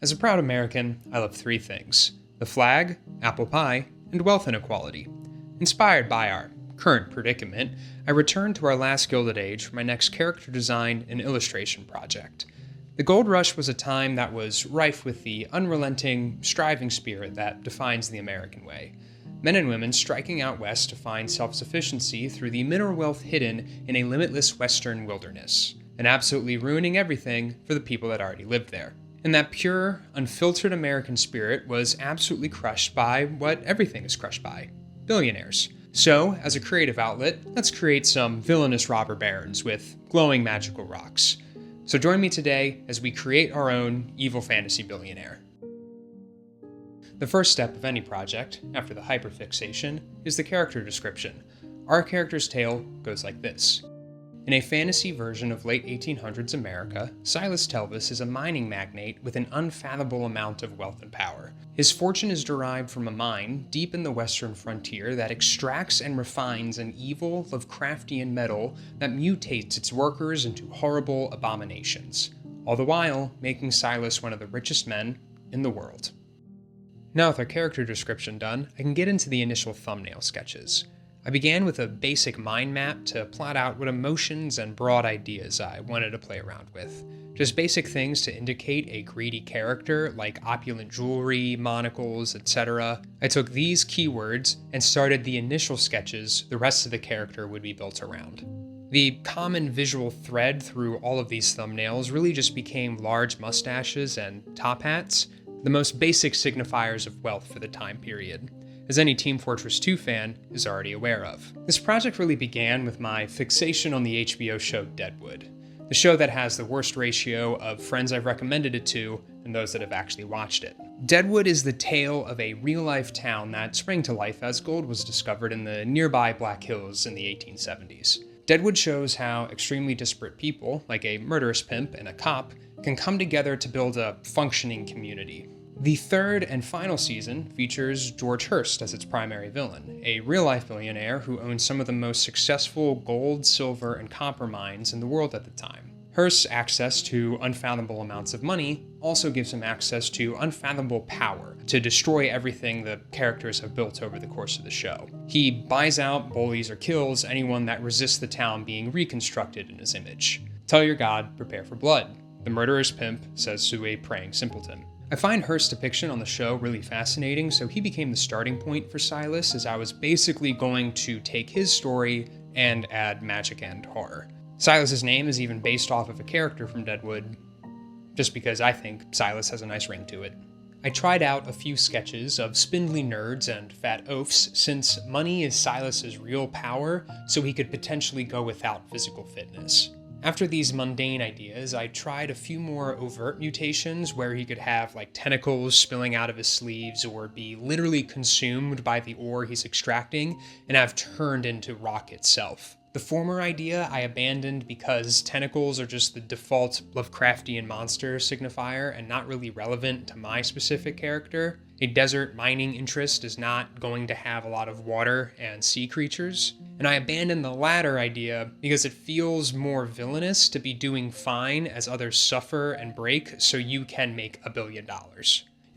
As a proud American, I love three things: the flag, apple pie, and wealth inequality. Inspired by our current predicament, I returned to our last Gilded Age for my next character design and illustration project. The Gold Rush was a time that was rife with the unrelenting, striving spirit that defines the American way. Men and women striking out west to find self-sufficiency through the mineral wealth hidden in a limitless western wilderness, and absolutely ruining everything for the people that already lived there. And that pure, unfiltered American spirit was absolutely crushed by what everything is crushed by: billionaires. So, as a creative outlet, let's create some villainous robber barons with glowing magical rocks. So join me today as we create our own evil fantasy billionaire. The first step of any project, after the hyperfixation, is the character description. Our character's tale goes like this. In a fantasy version of late 1800s America, Silas Telvis is a mining magnate with an unfathomable amount of wealth and power. His fortune is derived from a mine deep in the western frontier that extracts and refines an evil Lovecraftian metal that mutates its workers into horrible abominations, all the while making Silas one of the richest men in the world. Now with our character description done, I can get into the initial thumbnail sketches. I began with a basic mind map to plot out what emotions and broad ideas I wanted to play around with. Just basic things to indicate a greedy character, like opulent jewelry, monocles, etc. I took these keywords and started the initial sketches the rest of the character would be built around. The common visual thread through all of these thumbnails really just became large mustaches and top hats, the most basic signifiers of wealth for the time period, as any Team Fortress 2 fan is already aware of. This project really began with my fixation on the HBO show Deadwood, the show that has the worst ratio of friends I've recommended it to and those that have actually watched it. Deadwood is the tale of a real-life town that sprang to life as gold was discovered in the nearby Black Hills in the 1870s. Deadwood shows how extremely disparate people, like a murderous pimp and a cop, can come together to build a functioning community. The third and final season features George Hurst as its primary villain, a real-life billionaire who owns some of the most successful gold, silver, and copper mines in the world at the time. Hurst's access to unfathomable amounts of money also gives him access to unfathomable power to destroy everything the characters have built over the course of the show. He buys out, bullies, or kills anyone that resists the town being reconstructed in his image. Tell your god, prepare for blood, the murderous pimp says to a praying simpleton. I find Hurst's depiction on the show really fascinating, so he became the starting point for Silas, as I was basically going to take his story and add magic and horror. Silas's name is even based off of a character from Deadwood, just because I think Silas has a nice ring to it. I tried out a few sketches of spindly nerds and fat oafs, since money is Silas's real power, so he could potentially go without physical fitness. After these mundane ideas, I tried a few more overt mutations where he could have like tentacles spilling out of his sleeves or be literally consumed by the ore he's extracting and have turned into rock itself. The former idea I abandoned because tentacles are just the default Lovecraftian monster signifier and not really relevant to my specific character. A desert mining interest is not going to have a lot of water and sea creatures. And I abandoned the latter idea because it feels more villainous to be doing fine as others suffer and break so you can make $1 billion.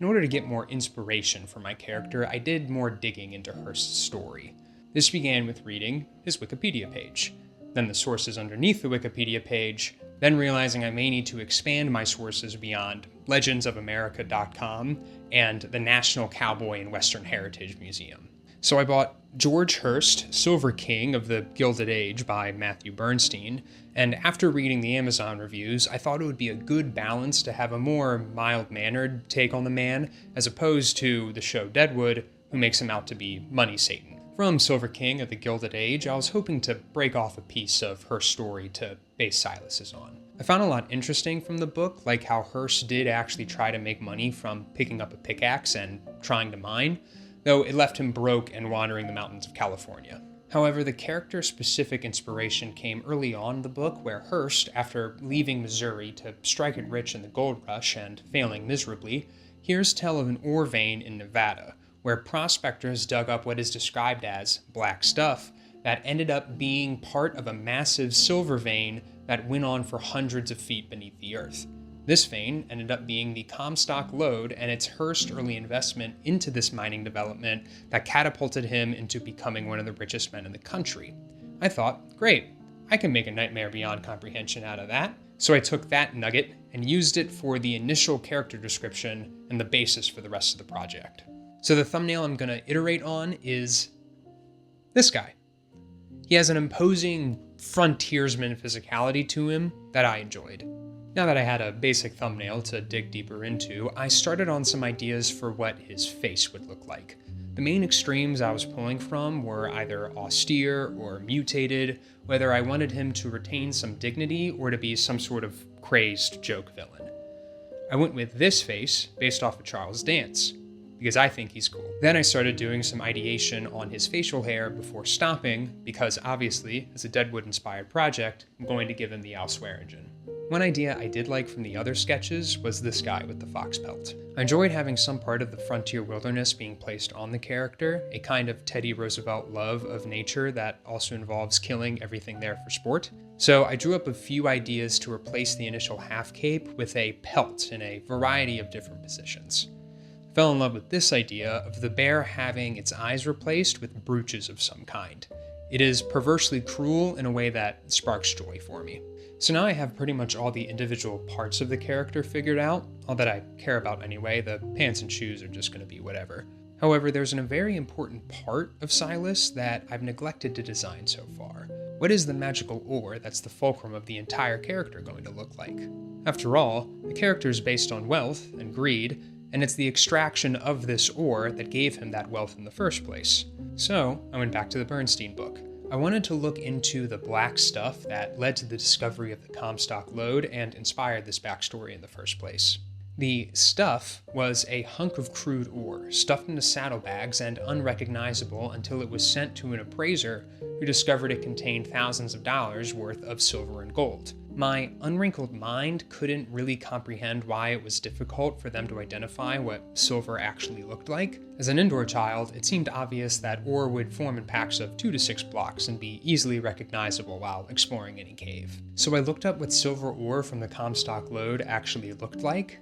In order to get more inspiration for my character, I did more digging into Hurst's story. This began with reading his Wikipedia page, then the sources underneath the Wikipedia page, then realizing I may need to expand my sources beyond legendsofamerica.com and the National Cowboy and Western Heritage Museum. So I bought George Hurst, Silver King of the Gilded Age by Matthew Bernstein, and after reading the Amazon reviews, I thought it would be a good balance to have a more mild-mannered take on the man, as opposed to the show Deadwood, who makes him out to be Money Satan. From Silver King of the Gilded Age, I was hoping to break off a piece of her story to base Silas's on. I found a lot interesting from the book, like how Hurst did actually try to make money from picking up a pickaxe and trying to mine, though it left him broke and wandering the mountains of California. However, the character-specific inspiration came early on in the book, where Hurst, after leaving Missouri to strike it rich in the gold rush and failing miserably, hears tell of an ore vein in Nevada, where prospectors dug up what is described as black stuff that ended up being part of a massive silver vein that went on for hundreds of feet beneath the earth. This vein ended up being the Comstock lode and its Hearst early investment into this mining development that catapulted him into becoming one of the richest men in the country. I thought, great, I can make a Nightmare Beyond Comprehension out of that. So I took that nugget and used it for the initial character description and the basis for the rest of the project. So the thumbnail I'm going to iterate on is this guy. He has an imposing frontiersman physicality to him that I enjoyed. Now that I had a basic thumbnail to dig deeper into, I started on some ideas for what his face would look like. The main extremes I was pulling from were either austere or mutated, whether I wanted him to retain some dignity or to be some sort of crazed joke villain. I went with this face based off of Charles Dance, because I think he's cool. Then I started doing some ideation on his facial hair before stopping, because obviously, as a Deadwood-inspired project, I'm going to give him the Al Swearingen. One idea I did like from the other sketches was this guy with the fox pelt. I enjoyed having some part of the frontier wilderness being placed on the character, a kind of Teddy Roosevelt love of nature that also involves killing everything there for sport. So I drew up a few ideas to replace the initial half cape with a pelt in a variety of different positions. I fell in love with this idea of the bear having its eyes replaced with brooches of some kind. It is perversely cruel in a way that sparks joy for me. So now I have pretty much all the individual parts of the character figured out, all that I care about anyway. The pants and shoes are just going to be whatever. However, there's a very important part of Silas that I've neglected to design so far. What is the magical ore that's the fulcrum of the entire character going to look like? After all, the character is based on wealth and greed, and it's the extraction of this ore that gave him that wealth in the first place. So I went back to the Bernstein book. I wanted to look into the black stuff that led to the discovery of the Comstock lode and inspired this backstory in the first place. The stuff was a hunk of crude ore, stuffed into saddlebags and unrecognizable until it was sent to an appraiser who discovered it contained thousands of dollars worth of silver and gold. My unwrinkled mind couldn't really comprehend why it was difficult for them to identify what silver actually looked like. As an indoor child, it seemed obvious that ore would form in packs of 2 to 6 blocks and be easily recognizable while exploring any cave. So I looked up what silver ore from the Comstock lode actually looked like,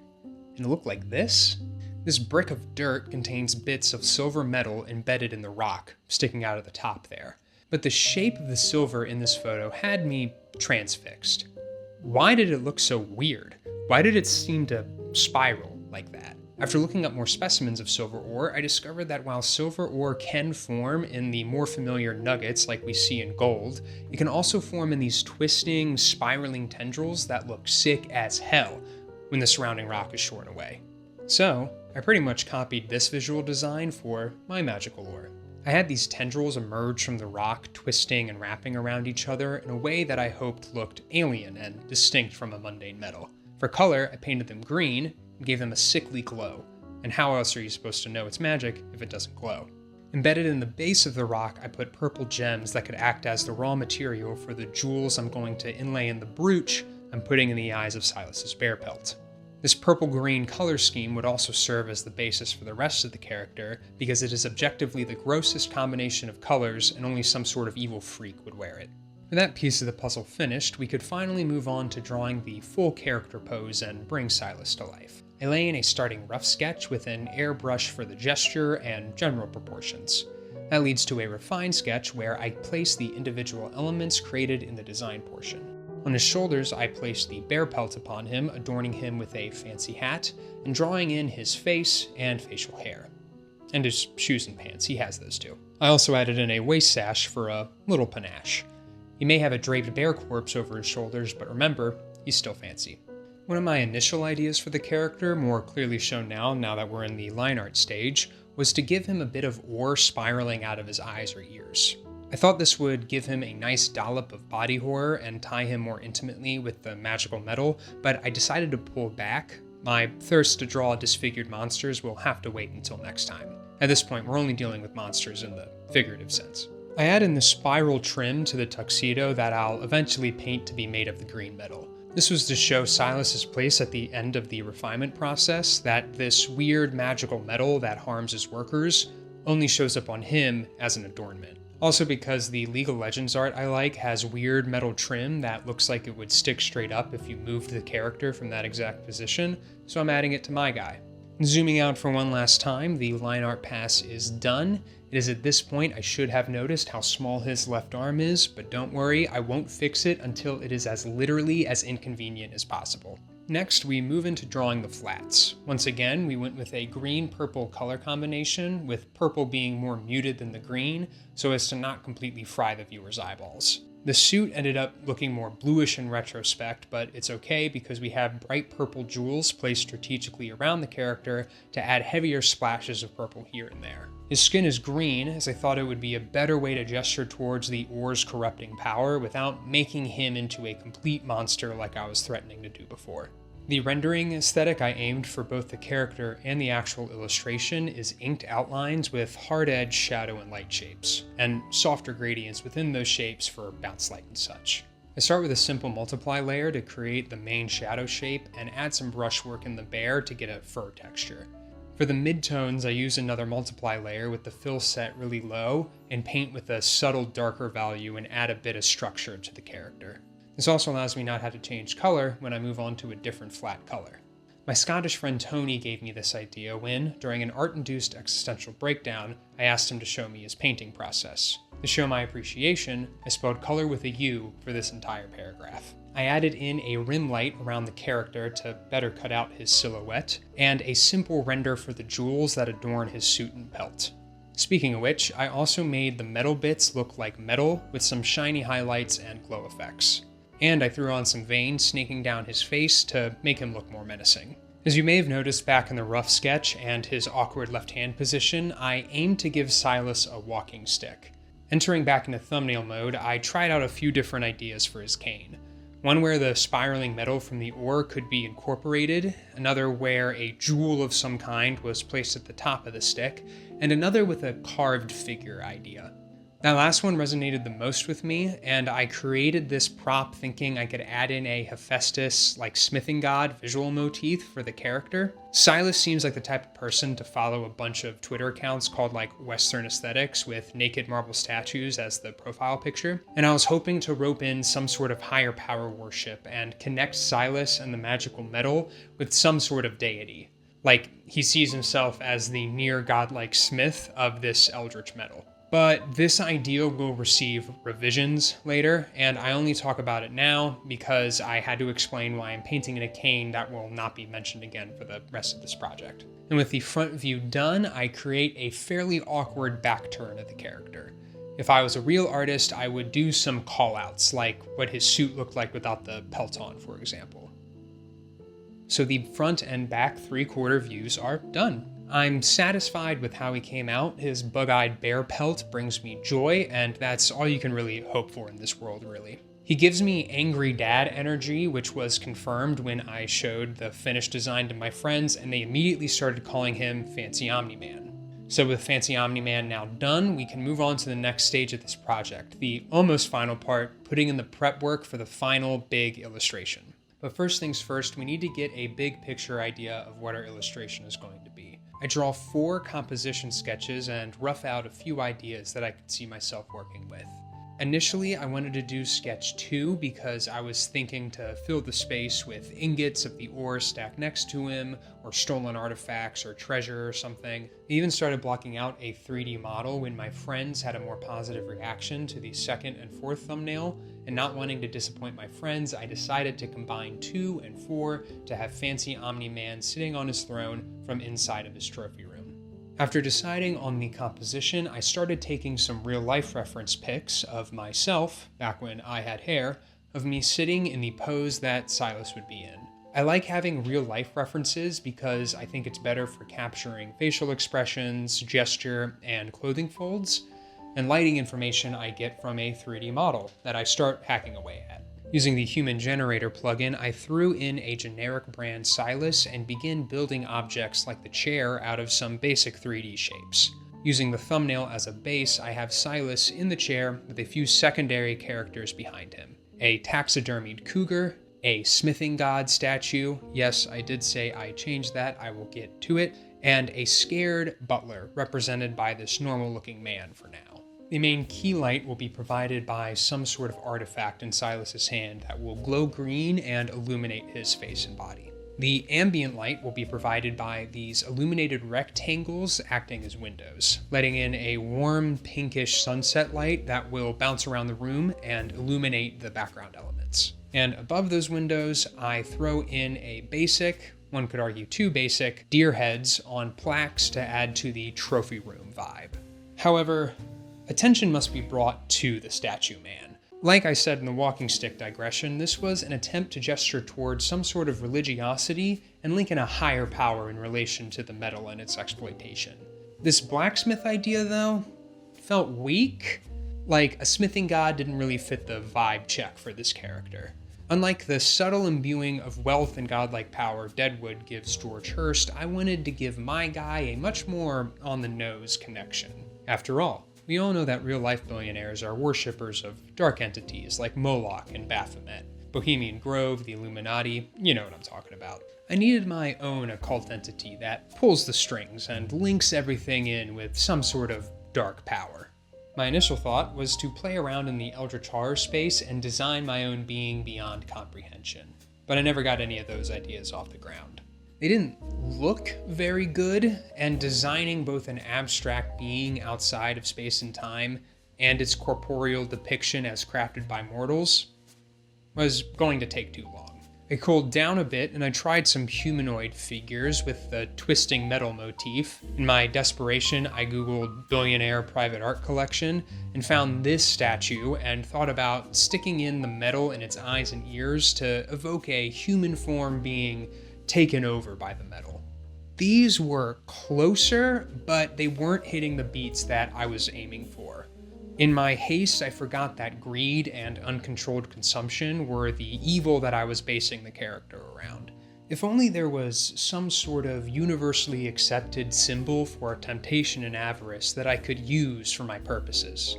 and it looked like this. This brick of dirt contains bits of silver metal embedded in the rock, sticking out of the top there. But the shape of the silver in this photo had me transfixed. Why did it look so weird? Why did it seem to spiral like that? After looking up more specimens of silver ore, I discovered that while silver ore can form in the more familiar nuggets like we see in gold, it can also form in these twisting, spiraling tendrils that look sick as hell when the surrounding rock is shorn away. So, I pretty much copied this visual design for my magical ore. I had these tendrils emerge from the rock, twisting and wrapping around each other in a way that I hoped looked alien and distinct from a mundane metal. For color, I painted them green and gave them a sickly glow. And how else are you supposed to know it's magic if it doesn't glow? Embedded in the base of the rock, I put purple gems that could act as the raw material for the jewels I'm going to inlay in the brooch I'm putting in the eyes of Silas's bear pelt. This purple-green color scheme would also serve as the basis for the rest of the character, because it is objectively the grossest combination of colors and only some sort of evil freak would wear it. With that piece of the puzzle finished, we could finally move on to drawing the full character pose and bring Silas to life. I lay in a starting rough sketch with an airbrush for the gesture and general proportions. That leads to a refined sketch where I place the individual elements created in the design portion. On his shoulders, I placed the bear pelt upon him, adorning him with a fancy hat, and drawing in his face and facial hair. And his shoes and pants, he has those too. I also added in a waist sash for a little panache. He may have a draped bear corpse over his shoulders, but remember, he's still fancy. One of my initial ideas for the character, more clearly shown now that we're in the line art stage, was to give him a bit of ore spiraling out of his eyes or ears. I thought this would give him a nice dollop of body horror and tie him more intimately with the magical metal, but I decided to pull back. My thirst to draw disfigured monsters will have to wait until next time. At this point, we're only dealing with monsters in the figurative sense. I add in the spiral trim to the tuxedo that I'll eventually paint to be made of the green metal. This was to show Silas's place at the end of the refinement process, that this weird magical metal that harms his workers only shows up on him as an adornment. Also because the League of Legends art I like has weird metal trim that looks like it would stick straight up if you moved the character from that exact position, so I'm adding it to my guy. Zooming out for one last time, the line art pass is done. It is at this point I should have noticed how small his left arm is, but don't worry, I won't fix it until it is as literally as inconvenient as possible. Next, we move into drawing the flats. Once again, we went with a green-purple color combination, with purple being more muted than the green, so as to not completely fry the viewer's eyeballs. The suit ended up looking more bluish in retrospect, but it's okay because we have bright purple jewels placed strategically around the character to add heavier splashes of purple here and there. His skin is green, as I thought it would be a better way to gesture towards the ore's corrupting power without making him into a complete monster like I was threatening to do before. The rendering aesthetic I aimed for both the character and the actual illustration is inked outlines with hard edge shadow and light shapes, and softer gradients within those shapes for bounce light and such. I start with a simple multiply layer to create the main shadow shape and add some brushwork in the bear to get a fur texture. For the midtones, I use another multiply layer with the fill set really low and paint with a subtle darker value and add a bit of structure to the character. This also allows me not have to change color when I move on to a different flat color. My Scottish friend Tony gave me this idea when, during an art-induced existential breakdown, I asked him to show me his painting process. To show my appreciation, I spelled color with a U for this entire paragraph. I added in a rim light around the character to better cut out his silhouette, and a simple render for the jewels that adorn his suit and pelt. Speaking of which, I also made the metal bits look like metal with some shiny highlights and glow effects. And I threw on some veins snaking down his face to make him look more menacing. As you may have noticed back in the rough sketch and his awkward left hand position, I aimed to give Silas a walking stick. Entering back into thumbnail mode, I tried out a few different ideas for his cane. One where the spiraling metal from the ore could be incorporated, another where a jewel of some kind was placed at the top of the stick, and another with a carved figure idea. That last one resonated the most with me, and I created this prop thinking I could add in a Hephaestus, like smithing god, visual motif for the character. Silas seems like the type of person to follow a bunch of Twitter accounts called like Western Aesthetics with naked marble statues as the profile picture, and I was hoping to rope in some sort of higher power worship and connect Silas and the magical metal with some sort of deity. Like he sees himself as the near godlike smith of this eldritch metal. But this idea will receive revisions later, and I only talk about it now because I had to explain why I'm painting in a cane that will not be mentioned again for the rest of this project. And with the front view done, I create a fairly awkward back turn of the character. If I was a real artist, I would do some callouts, like what his suit looked like without the pelt on, for example. So the front and back 3/4 views are done. I'm satisfied with how he came out. His bug-eyed bear pelt brings me joy, and that's all you can really hope for in this world, really. He gives me angry dad energy, which was confirmed when I showed the finished design to my friends, and they immediately started calling him Fancy Omni-Man. So with Fancy Omni-Man now done, we can move on to the next stage of this project, the almost final part, putting in the prep work for the final big illustration. But first things first, we need to get a big picture idea of what our illustration is going to be. I draw 4 composition sketches and rough out a few ideas that I could see myself working with. Initially, I wanted to do sketch 2 because I was thinking to fill the space with ingots of the ore stacked next to him, or stolen artifacts or treasure or something. I even started blocking out a 3D model when my friends had a more positive reaction to the second and fourth thumbnail, and not wanting to disappoint my friends, I decided to combine 2 and 4 to have Fancy Omni-Man sitting on his throne from inside of his trophy room. After deciding on the composition, I started taking some real-life reference pics of myself, back when I had hair, of me sitting in the pose that Silas would be in. I like having real-life references because I think it's better for capturing facial expressions, gesture, and clothing folds, and lighting information I get from a 3D model that I start hacking away at. Using the Human Generator plugin, I threw in a generic brand Silas and begin building objects like the chair out of some basic 3D shapes. Using the thumbnail as a base, I have Silas in the chair with a few secondary characters behind him. A taxidermied cougar, a smithing god statue, yes, I did say I changed that, I will get to it, and a scared butler represented by this normal looking man for now. The main key light will be provided by some sort of artifact in Silas's hand that will glow green and illuminate his face and body. The ambient light will be provided by these illuminated rectangles acting as windows, letting in a warm pinkish sunset light that will bounce around the room and illuminate the background elements. And above those windows, I throw in a basic, one could argue two basic, deer heads on plaques to add to the trophy room vibe. However, attention must be brought to the statue man. Like I said in the walking stick digression, this was an attempt to gesture towards some sort of religiosity and link in a higher power in relation to the metal and its exploitation. This blacksmith idea, though, felt weak. Like, a smithing god didn't really fit the vibe check for this character. Unlike the subtle imbuing of wealth and godlike power Deadwood gives George Hurst, I wanted to give my guy a much more on-the-nose connection. After all, we all know that real-life billionaires are worshippers of dark entities like Moloch and Baphomet, Bohemian Grove, the Illuminati, you know what I'm talking about. I needed my own occult entity that pulls the strings and links everything in with some sort of dark power. My initial thought was to play around in the Eldritch Horror space and design my own being beyond comprehension, but I never got any of those ideas off the ground. They didn't look very good, and designing both an abstract being outside of space and time and its corporeal depiction as crafted by mortals was going to take too long. I cooled down a bit and I tried some humanoid figures with the twisting metal motif. In my desperation, I googled Billionaire private art collection and found this statue and thought about sticking in the metal in its eyes and ears to evoke a human form being taken over by the metal. These were closer, but they weren't hitting the beats that I was aiming for. In my haste, I forgot that greed and uncontrolled consumption were the evil that I was basing the character around. If only there was some sort of universally accepted symbol for temptation and avarice that I could use for my purposes.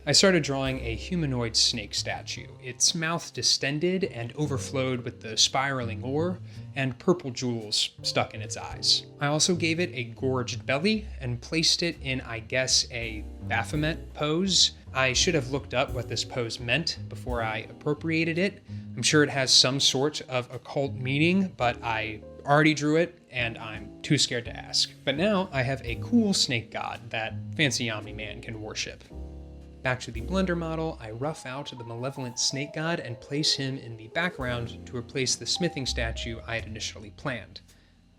I started drawing a humanoid snake statue, its mouth distended and overflowed with the spiraling ore, and purple jewels stuck in its eyes. I also gave it a gorged belly and placed it in, I guess, a Baphomet pose. I should have looked up what this pose meant before I appropriated it. I'm sure it has some sort of occult meaning, but I already drew it and I'm too scared to ask. But now I have a cool snake god that Fancy Omni-Man can worship. Back to the Blender model, I rough out the malevolent snake god and place him in the background to replace the smithing statue I had initially planned.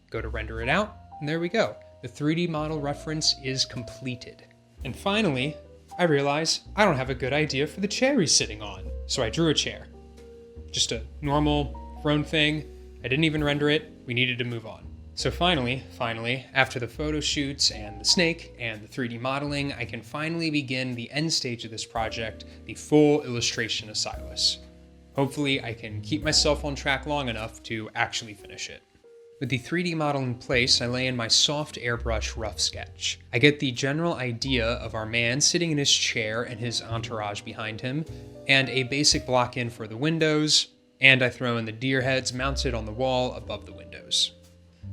Go to render it out, and there we go. The 3D model reference is completed. And finally, I realize I don't have a good idea for the chair he's sitting on. So I drew a chair. Just a normal, thrown thing. I didn't even render it. We needed to move on. So finally, after the photo shoots and the snake and the 3D modeling, I can finally begin the end stage of this project, the full illustration of Silas. Hopefully I can keep myself on track long enough to actually finish it. With the 3D model in place, I lay in my soft airbrush rough sketch. I get the general idea of our man sitting in his chair and his entourage behind him, and a basic block-in for the windows, and I throw in the deer heads mounted on the wall above the windows.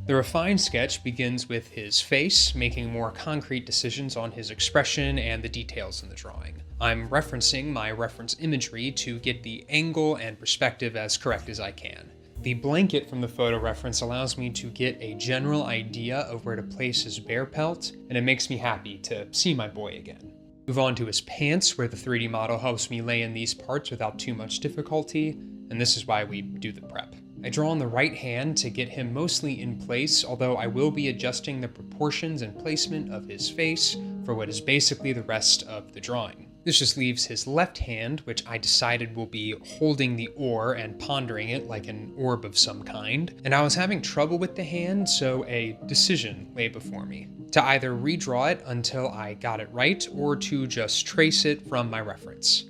The refined sketch begins with his face, making more concrete decisions on his expression and the details in the drawing. I'm referencing my reference imagery to get the angle and perspective as correct as I can. The blanket from the photo reference allows me to get a general idea of where to place his bear pelt, and it makes me happy to see my boy again. Move on to his pants, where the 3D model helps me lay in these parts without too much difficulty, and this is why we do the prep. I draw on the right hand to get him mostly in place, although I will be adjusting the proportions and placement of his face for what is basically the rest of the drawing. This just leaves his left hand, which I decided will be holding the ore and pondering it like an orb of some kind. And I was having trouble with the hand, so a decision lay before me. To either redraw it until I got it right, or to just trace it from my reference.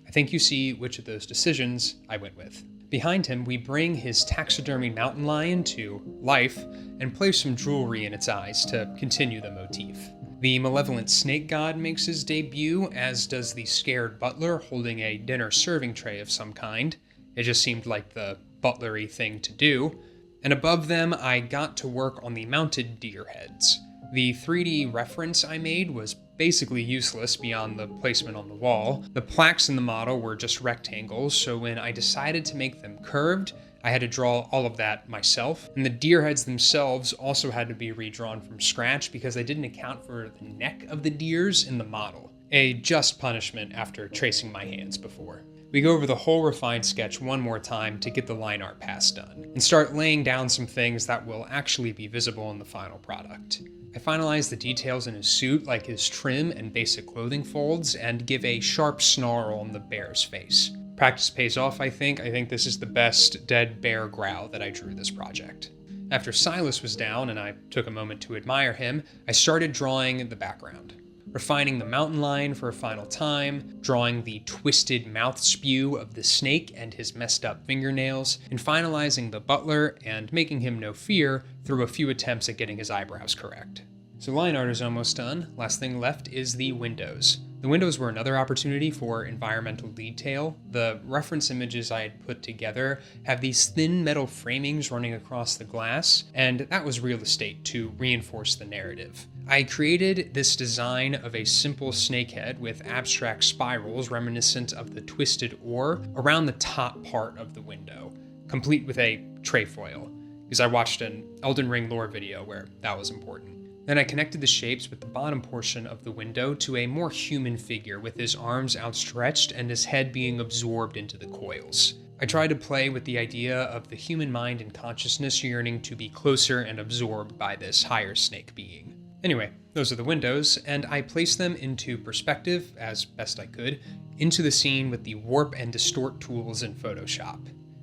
I think you see which of those decisions I went with. Behind him, we bring his taxidermy mountain lion to life and place some jewelry in its eyes to continue the motif. The malevolent snake god makes his debut, as does the scared butler holding a dinner serving tray of some kind. It just seemed like the butlery thing to do. And above them, I got to work on the mounted deer heads. The 3D reference I made was basically useless beyond the placement on the wall. The plaques in the model were just rectangles, so when I decided to make them curved, I had to draw all of that myself. And the deer heads themselves also had to be redrawn from scratch because I didn't account for the neck of the deers in the model. A just punishment after tracing my hands before. We go over the whole refined sketch one more time to get the line art pass done, and start laying down some things that will actually be visible in the final product. I finalize the details in his suit, like his trim and basic clothing folds, and give a sharp snarl on the bear's face. Practice pays off, I think. I think this is the best dead bear growl that I drew this project. After Silas was down and I took a moment to admire him, I started drawing the background. Refining the mountain lion for a final time, drawing the twisted mouth spew of the snake and his messed up fingernails, and finalizing the butler and making him no fear through a few attempts at getting his eyebrows correct. So line art is almost done. Last thing left is the windows. The windows were another opportunity for environmental detail. The reference images I had put together have these thin metal framings running across the glass, and that was real estate to reinforce the narrative. I created this design of a simple snakehead with abstract spirals reminiscent of the twisted oar around the top part of the window, complete with a trefoil, because I watched an Elden Ring lore video where that was important. Then I connected the shapes with the bottom portion of the window to a more human figure with his arms outstretched and his head being absorbed into the coils. I tried to play with the idea of the human mind and consciousness yearning to be closer and absorbed by this higher snake being. Anyway, those are the windows, and I placed them into perspective, as best I could, into the scene with the warp and distort tools in Photoshop.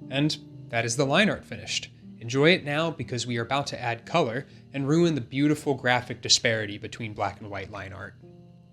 And that is the line art finished. Enjoy it now because we are about to add color and ruin the beautiful graphic disparity between black and white line art.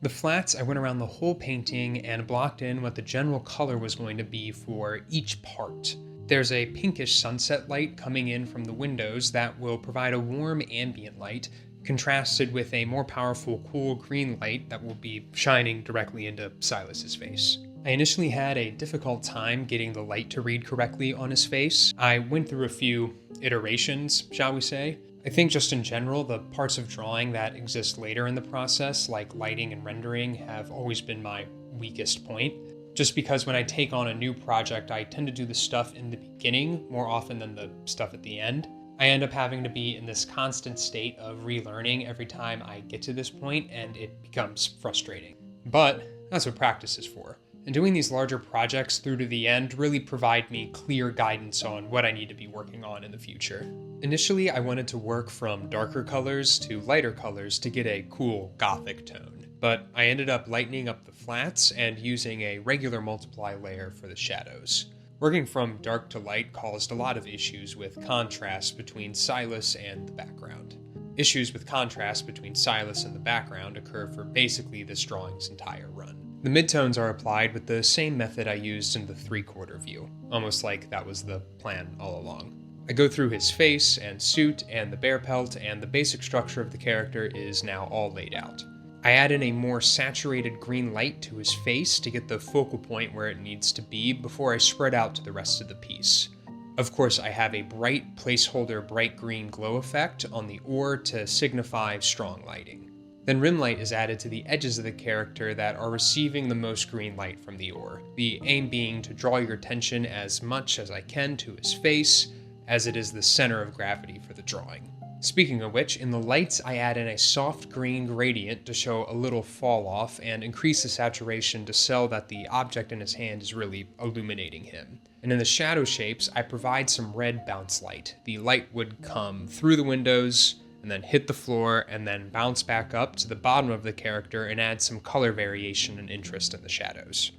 The flats, I went around the whole painting and blocked in what the general color was going to be for each part. There's a pinkish sunset light coming in from the windows that will provide a warm ambient light, contrasted with a more powerful cool green light that will be shining directly into Silas's face. I initially had a difficult time getting the light to read correctly on his face. I went through a few iterations, shall we say. I think just in general, the parts of drawing that exist later in the process, like lighting and rendering, have always been my weakest point. Just because when I take on a new project, I tend to do the stuff in the beginning more often than the stuff at the end. I end up having to be in this constant state of relearning every time I get to this point, and it becomes frustrating. But that's what practice is for. And doing these larger projects through to the end really provide me clear guidance on what I need to be working on in the future. Initially, I wanted to work from darker colors to lighter colors to get a cool gothic tone, but I ended up lightening up the flats and using a regular multiply layer for the shadows. Working from dark to light caused a lot of issues with contrast between Silas and the background. Issues with contrast between Silas and the background occur for basically this drawing's entire run. The midtones are applied with the same method I used in the 3/4 view, almost like that was the plan all along. I go through his face and suit and the bear pelt, and the basic structure of the character is now all laid out. I add in a more saturated green light to his face to get the focal point where it needs to be before I spread out to the rest of the piece. Of course, I have a bright placeholder bright green glow effect on the oar to signify strong lighting. Then rim light is added to the edges of the character that are receiving the most green light from the oar, the aim being to draw your attention as much as I can to his face, as it is the center of gravity for the drawing. Speaking of which, in the lights I add in a soft green gradient to show a little fall off and increase the saturation to sell that the object in his hand is really illuminating him. And in the shadow shapes, I provide some red bounce light. The light would come through the windows, and then hit the floor, and then bounce back up to the bottom of the character and add some color variation and interest in the shadows.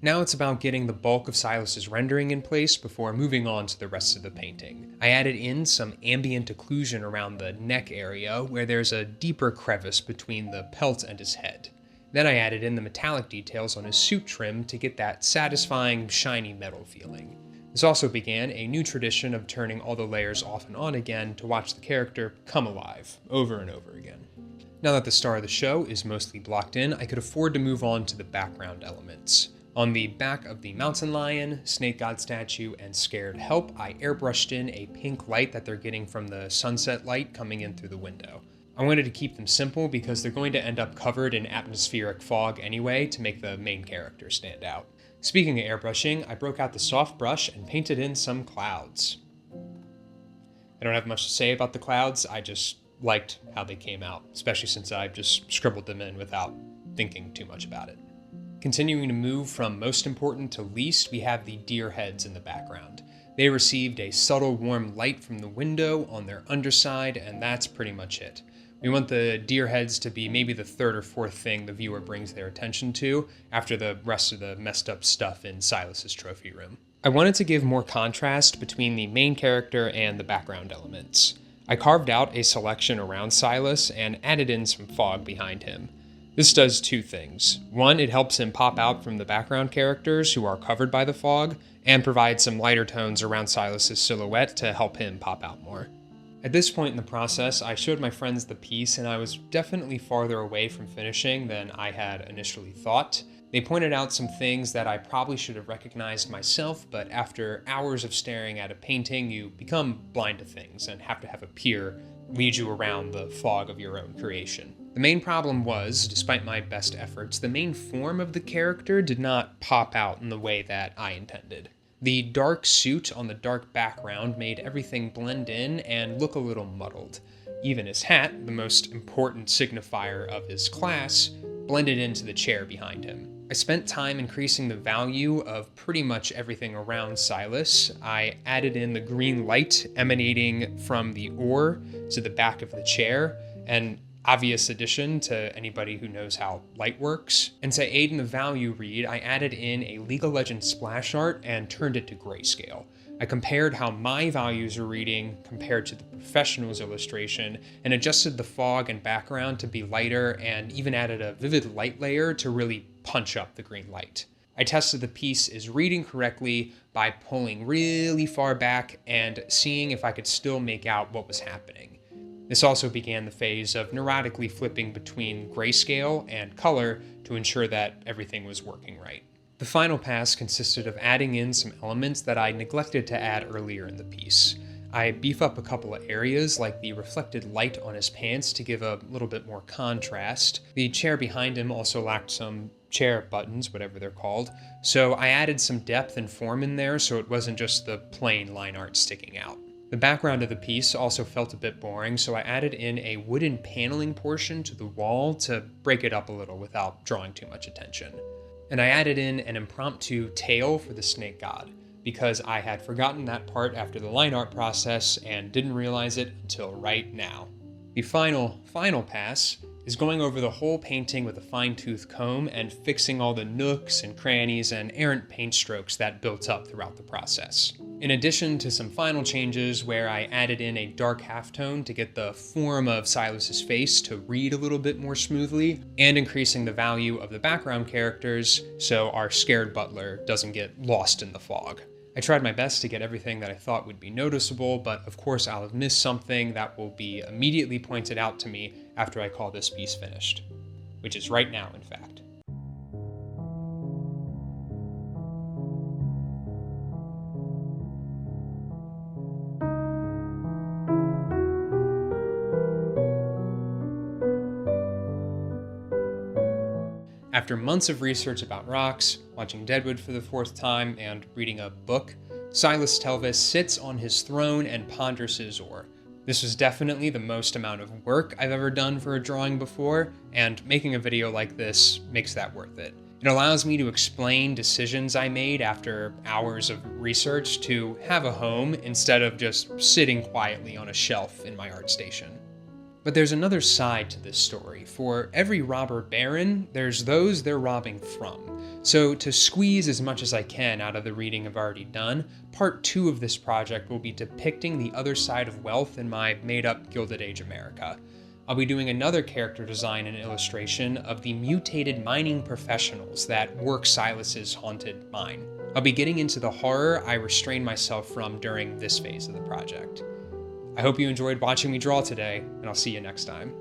Now it's about getting the bulk of Silas's rendering in place before moving on to the rest of the painting. I added in some ambient occlusion around the neck area where there's a deeper crevice between the pelt and his head. Then I added in the metallic details on his suit trim to get that satisfying, shiny metal feeling. This also began a new tradition of turning all the layers off and on again to watch the character come alive, over and over again. Now that the star of the show is mostly blocked in, I could afford to move on to the background elements. On the back of the mountain lion, snake god statue, and scared help, I airbrushed in a pink light that they're getting from the sunset light coming in through the window. I wanted to keep them simple because they're going to end up covered in atmospheric fog anyway to make the main character stand out. Speaking of airbrushing, I broke out the soft brush and painted in some clouds. I don't have much to say about the clouds, I just liked how they came out, especially since I just scribbled them in without thinking too much about it. Continuing to move from most important to least, we have the deer heads in the background. They received a subtle warm light from the window on their underside, and that's pretty much it. We want the deer heads to be maybe the third or fourth thing the viewer brings their attention to after the rest of the messed up stuff in Silas's trophy room. I wanted to give more contrast between the main character and the background elements. I carved out a selection around Silas and added in some fog behind him. This does two things. One, it helps him pop out from the background characters who are covered by the fog, and provides some lighter tones around Silas's silhouette to help him pop out more. At this point in the process, I showed my friends the piece, and I was definitely farther away from finishing than I had initially thought. They pointed out some things that I probably should have recognized myself, but after hours of staring at a painting, you become blind to things and have to have a peer lead you around the fog of your own creation. The main problem was, despite my best efforts, the main form of the character did not pop out in the way that I intended. The dark suit on the dark background made everything blend in and look a little muddled. Even his hat, the most important signifier of his class, blended into the chair behind him. I spent time increasing the value of pretty much everything around Silas. I added in the green light emanating from the oar to the back of the chair, an obvious addition to anybody who knows how light works. And to aid in the value read, I added in a League of Legends splash art and turned it to grayscale. I compared how my values are reading compared to the professional's illustration and adjusted the fog and background to be lighter and even added a vivid light layer to really punch up the green light. I tested the piece is reading correctly by pulling really far back and seeing if I could still make out what was happening. This also began the phase of neurotically flipping between grayscale and color to ensure that everything was working right. The final pass consisted of adding in some elements that I neglected to add earlier in the piece. I beef up a couple of areas like the reflected light on his pants to give a little bit more contrast. The chair behind him also lacked some chair buttons, whatever they're called, so I added some depth and form in there so it wasn't just the plain line art sticking out. The background of the piece also felt a bit boring, so I added in a wooden paneling portion to the wall to break it up a little without drawing too much attention. And I added in an impromptu tail for the snake god, because I had forgotten that part after the line art process and didn't realize it until right now. The final pass is going over the whole painting with a fine-tooth comb and fixing all the nooks and crannies and errant paint strokes that built up throughout the process. In addition to some final changes where I added in a dark halftone to get the form of Silas's face to read a little bit more smoothly, and increasing the value of the background characters so our scared butler doesn't get lost in the fog. I tried my best to get everything that I thought would be noticeable, but of course I'll have missed something that will be immediately pointed out to me after I call this piece finished. Which is right now, in fact. After months of research about rocks, watching Deadwood for the fourth time, and reading a book, Silas Telvis sits on his throne and ponders his oar. This was definitely the most amount of work I've ever done for a drawing before, and making a video like this makes that worth it. It allows me to explain decisions I made after hours of research to have a home instead of just sitting quietly on a shelf in my art station. But there's another side to this story. For every robber baron, there's those they're robbing from. So to squeeze as much as I can out of the reading I've already done, part 2 of this project will be depicting the other side of wealth in my made-up Gilded Age America. I'll be doing another character design and illustration of the mutated mining professionals that work Silas's haunted mine. I'll be getting into the horror I restrained myself from during this phase of the project. I hope you enjoyed watching me draw today, and I'll see you next time.